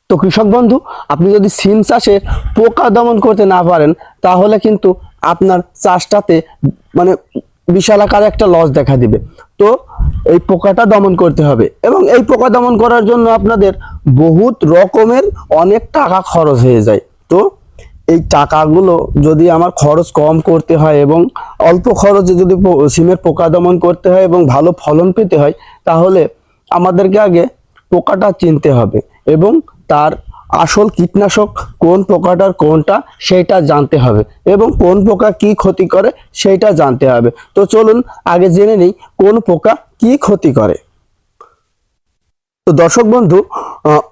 তো কৃষক বন্ধু, আপনি যদি সিম চাষে পোকা দমন করতে না পারেন তাহলে কিন্তু আপনার চাষটাতে মানে বিশাল আকারে একটা লস দেখা দিবে। তো এই পোকাটা দমন করতে হবে এবং এই পোকা দমন করার জন্য আপনাদের বহুত রকমের অনেক টাকা খরচ হয়ে যায়। তো এই টাকাগুলো যদি আমার খরচ কম করতে হয় এবং অল্প খরচে যদি সিমের পোকা দমন করতে হয় এবং ভালো ফলন পেতে হয়, তাহলে আমাদেরকে আগে পোকাটা চিনতে হবে এবং তার আসল কীটনাশক কোন পোকাটার কোনটা সেটা জানতে হবে এবং কোন পোকা কি ক্ষতি করে সেটা জানতে হবে। তো চলুন আগে জেনে নিই কোন পোকা কি ক্ষতি করে। তো দর্শক বন্ধু,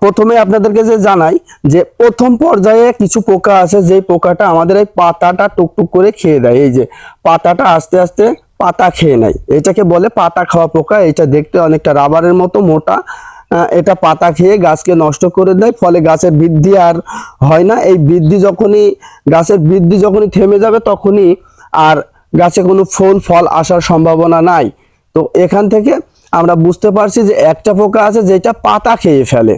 প্রথমে আপনাদেরকে যে জানাই যে প্রথম পর্যায়ে কিছু পোকা আছে, যে পোকাটা আমাদের এই পাতাটা টুকটুক করে খেয়ে দেয়। এই যে পাতাটা আস্তে আস্তে পাতা খেয়ে নেয়, এটাকে বলে পাতা খাওয়া পোকা। এটা দেখতে অনেকটা রাবারের মতো মোটা। এটা পাতা খেয়ে গাছকে নষ্ট করে দেয়, ফলে গাছের বৃদ্ধি আর হয় না। এই বৃদ্ধি যখনই গাছের বৃদ্ধি যখনই থেমে যাবে তখনই আর গাছে কোনো ফুল ফল আসার সম্ভাবনা নাই। তো এখান থেকে আমরা বুঝতে পারছি যে একটা পোকা আছে যেটা পাতা খেয়ে ফেলে।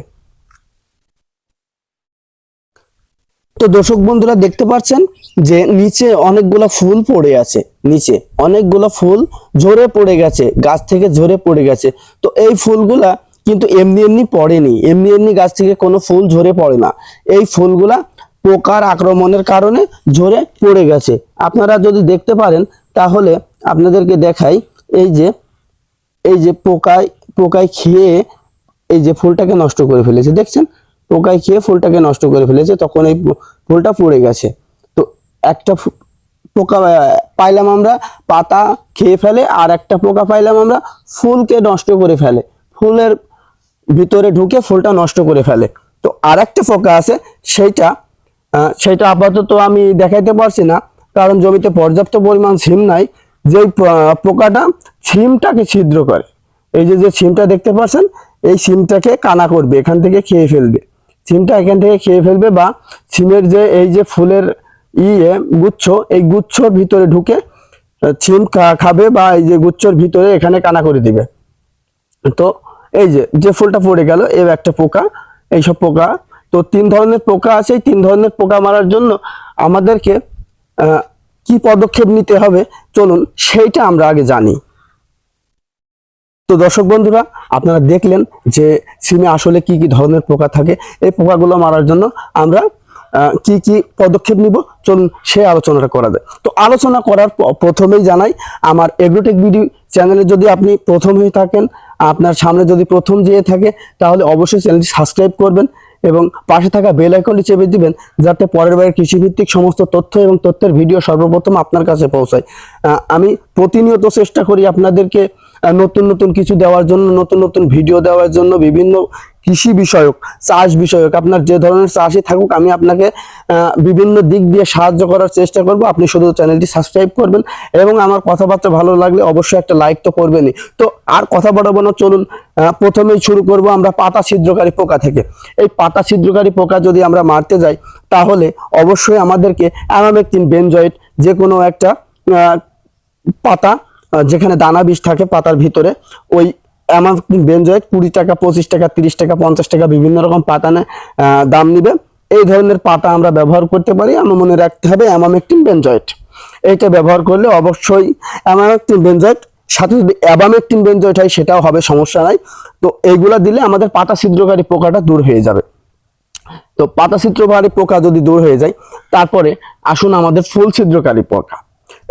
তো দর্শক বন্ধুরা দেখতে পাচ্ছেন যে নিচে অনেকগুলো ফুল পড়ে আছে, নিচে অনেকগুলো ফুল ঝরে পড়ে গেছে, গাছ থেকে ঝরে পড়ে গেছে। তো এই ফুলগুলা কিন্তু এমনি এমনি পড়েনি, এমনি এমনি গাছ থেকে কোনো ফুল ঝরে পড়ে না। এই ফুলগুলা পোকার আক্রমণের কারণে ঝরে পড়ে গেছে। আপনারা যদি দেখতে পারেন তাহলে আপনাদেরকে দেখাই, এই যে এই যে পোকায় পোকায় খেয়ে এই যে ফুলটাকে নষ্ট করে ফেলেছে, দেখছেন? পোকায় খেয়ে ফুলটাকে নষ্ট করে ফেলেছে, তখন এই ফুলটা পড়ে গেছে। তো একটা পোকা পাইলাম আমরা পাতা খেয়ে ফেলে, আর একটা পোকা পাইলাম আমরা ফুলকে নষ্ট করে ফেলে, ফুলের ভিতরে ঢুকে ফুলটা নষ্ট করে ফেলে। তো আর একটা পোকা আছে, সেইটা সেটা আপাতত আমি দেখাইতে পারছি না, কারণ জমিতে পর্যাপ্ত পরিমাণ সিম নাই। যেই পোকাটা সিমটাকে ছিদ্র করে, এই যে যে সিমটা দেখতে পাচ্ছেন, এই সিমটাকে কানা করবে, এখান থেকে খেয়ে ফেলবে, সিমটা এখান থেকে খেয়ে ফেলবে, বা সিমের যে এই যে ফুলের গুচ্ছ, এই গুচ্ছর ভিতরে ঢুকে সিম খাবে, বা এই যে গুচ্ছর ভিতরে এখানে কানা করে দিবে। তো এই যে যে ফুলটা পড়ে গেল, এর একটা পোকা। এইসব পোকা, তো তিন ধরনের পোকা আছে। এই তিন ধরনের পোকা মারার জন্য আমাদেরকে কি পদক্ষেপ নিতে হবে চলুন সেইটা আমরা আগে জানি। তো দর্শক বন্ধুরা, আপনারা দেখলেন যে সিমে আসলে কি কি ধরনের পোকা থাকে। এই পোকাগুলো মারার জন্য আমরা কি কি পদক্ষেপ নিব চলুন সে আলোচনাটা করা যায়। তো আলোচনা করার প্রথমেই জানাই, আমার এগ্রোটেক ভিডিও চ্যানেলে যদি আপনি প্রথম হয়ে থাকেন, আপনার সামনে যদি প্রথম যেয়ে থাকে, তাহলে অবশ্যই চ্যানেলটি সাবস্ক্রাইব করবেন এবং পাশে থাকা বেল আইকনটি চেপে দিবেন, যাতে পরের বারের কৃষিভিত্তিক সমস্ত তথ্য এবং তথ্যের ভিডিও সর্বপ্রথম আপনার কাছে পৌঁছায়। আমি প্রতিনিয়ত চেষ্টা করি আপনাদেরকে নতুন নতুন কিছু দেওয়ার জন্য, নতুন নতুন ভিডিও দেওয়ার জন্য, বিভিন্ন কৃষি বিষয়ক, চাষ বিষয়ক, আপনার যে ধরনের চাষই থাকুক, আমি আপনাকে বিভিন্ন দিক দিয়ে সাহায্য করার চেষ্টা করব। আপনি শুধু চ্যানেলটি সাবস্ক্রাইব করবেন এবং আমার কথাবার্তা ভালো লাগলে অবশ্যই একটা লাইক তো করবেনই। তো আর কথা বাড়াবো না, চলুন প্রথমেই শুরু করব আমরা পাতা ছিদ্রকারী পোকা থেকে। এই পাতা ছিদ্রকারী পোকা যদি আমরা মারতে যাই, তাহলে অবশ্যই আমাদেরকে অ্যামামেকটিন বেনজয়েড, যে কোনো একটা পাতা যেখানে দানা বিষ থাকে পাতার ভিতরে, ওই অ্যামামেকটিন বেনজয়েড 20 টাকা, 25 টাকা, 30 টাকা, 50 টাকা বিভিন্ন রকম পাতা দাম নিবে। এই ধরনের পাতা আমরা ব্যবহার করতে পারি। আমার মনে রাখতে হবে অ্যামামেকটিন বেনজয়েড, এইটা ব্যবহার করলে অবশ্যই অ্যামামেকটিন বেনজয়েড, সাথে যদি অ্যাবামেকটিন বেনজয়েড হয় সেটাও হবে, সমস্যা নাই। তো এইগুলা দিলে আমাদের পাতা ছিদ্রকারী পোকাটা দূর হয়ে যাবে। তো পাতা ছিদ্রকারী পোকা যদি দূর হয়ে যায়, তারপরে আসুন আমাদের ফুল ছিদ্রকারী পোকা।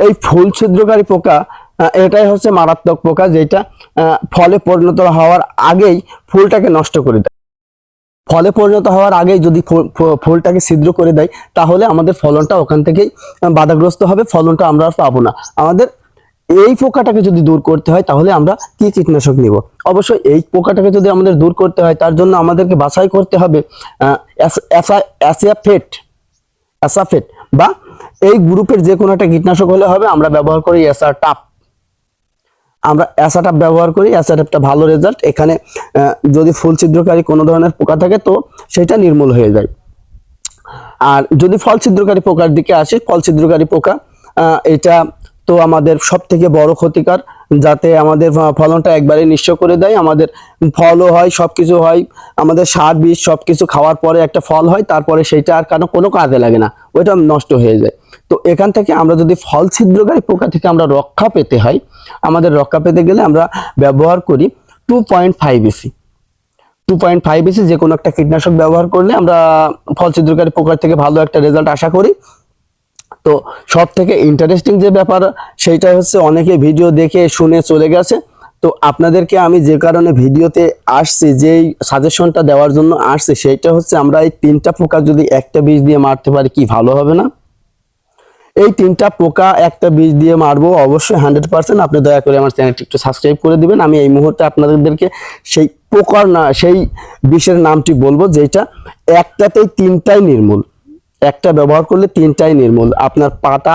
এই ফুল ছিদ্রকারী পোকা এটাই হচ্ছে মারাত্মক পোকা, যেটা ফলে পরিণত হওয়ার আগেই ফুলটাকে নষ্ট করে দেয়। ফলে পরিণত হওয়ার আগেই যদি ফুলটাকে ছিদ্র করে দেয়, তাহলে আমাদের ফলনটা ওখান থেকেই বাধাগ্রস্ত হবে, ফলনটা আমরা আর পাবো না। আমাদের এই পোকাটাকে যদি দূর করতে হয়, তাহলে আমরা কি কীটনাশক নিব? অবশ্যই এই পোকাটাকে যদি আমাদের দূর করতে হয়, তার জন্য আমাদেরকে বাছাই করতে হবে অ্যাসাফেট বা এই গ্রুপের যে কোনো একটা কীটনাশক হলে হবে। আমরা ব্যবহার করি অ্যাসাটাপ, আমরা অ্যাসাটাপ ব্যবহার করি। অ্যাসাটাপটা ভালো রেজাল্ট। এখানে যদি ফুল ছিদ্রকারী কোনো ধরনের পোকা থাকে তো সেটা নির্মূল হয়ে যায়। আর যদি ফল ছিদ্রকারী পোকার দিকে আসে, ফল ছিদ্রকারী পোকা এটা তো আমাদের সব থেকে বড় ক্ষতিকর, যাতে আমাদের ফলনটা একবারে নিঃস্ব করে দেয়, আমাদের ফলও হয়, সবকিছু হয়, আমাদের সার বীজ সবকিছু খাওয়ার পরে একটা ফল হয়, তারপরে সেইটা আর কোনো কাজে লাগে না, ওইটা নষ্ট হয়ে যায়। তো এখান থেকে আমরা যদি ফল ছিদ্রকারী পোকা থেকে আমরা রক্ষা পেতে হয়, আমাদের রক্ষা পেতে গেলে আমরা ব্যবহার করি 2.5 EC। 2.5 EC যে কোনো একটা কীটনাশক ব্যবহার করলে আমরা ফল ছিদ্রকারী পোকার থেকে ভালো একটা রেজাল্ট আশা করি। তো সব থেকে ইন্টারেস্টিং যে ব্যাপার সেইটা হচ্ছে, অনেকে ভিডিও দেখে শুনে চলে গেছে। তো আপনাদেরকে আমি যে কারণে ভিডিওতে আসছি, যেই সাজেশনটা দেওয়ার জন্য আসছি, সেইটা হচ্ছে আমরা এই 3টা পোকা যদি একটা বীজ দিয়ে মারতে পারি কি ভালো হবে না? এই 3টা পোকা একটা বীজ দিয়ে মারবো অবশ্যই 100%। আপনি দয়া করে আমার চ্যানেলটি একটু সাবস্ক্রাইব করে দিবেন। আমি এই মুহূর্তে আপনাদেরকে সেই পোকার না সেই বিষের নামটি বলবো, যেটা একটাতেই 3টাই নির্মূল। একটা ব্যবহার করলে 3টাই নির্মূল। আপনার পাতা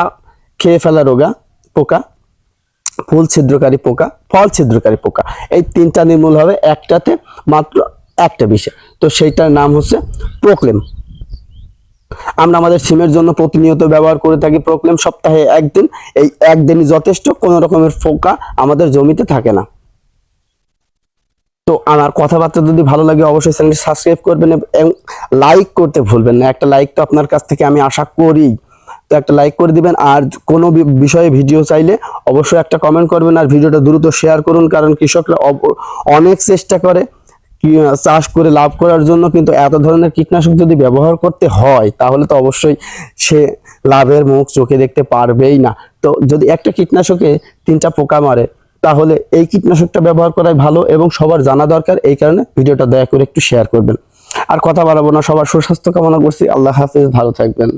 খেয়ে ফেলা রোগা পোকা, ফুল ছিদ্রকারী পোকা, ফল ছিদ্রকারী পোকা, এই 3টা নির্মূল হবে একটাতে, মাত্র একটা বিষে। তো সেইটার নাম হচ্ছে প্রোক্লেম। আমরা আমাদের সিমের জন্য প্রতিনিয়ত ব্যবহার করে থাকি প্রোক্লেম, সপ্তাহে একদিন। এই একদিনই যথেষ্ট, কোনো রকমের পোকা আমাদের জমিতে থাকে না। তো আমার কথাবার্তা যদি ভালো লাগে অবশ্যই চ্যানেলটি সাবস্ক্রাইব করবেন এবং লাইক করতে ভুলবেন না। একটা লাইক তো আপনার কাছ থেকে আমি আশা করি, তো একটা লাইক করে দিবেন। আর কোনো বিষয়ে ভিডিও চাইলে অবশ্যই একটা কমেন্ট করবেন, আর ভিডিওটা দ্রুত শেয়ার করুন, কারণ কৃষকরা অনেক চেষ্টা করে চাষ করে লাভ করার জন্য, কিন্তু এত ধরনের কীটনাশক যদি ব্যবহার করতে হয় তাহলে তো অবশ্যই সে লাভের মুখ চোখে দেখতে পারবেই না। তো যদি একটা কীটনাশকে 3টা পোকা মারে, তাহলে এই কীটনাশকটা ব্যবহার করাই ভালো এবং সবার জানা দরকার। এই কারণে ভিডিওটা দয়া করে একটু শেয়ার করবেন। আর কথা বাড়াবো না, সবার সুস্বাস্থ্য কামনা করছি। আল্লাহ হাফেজ, ভালো থাকবেন।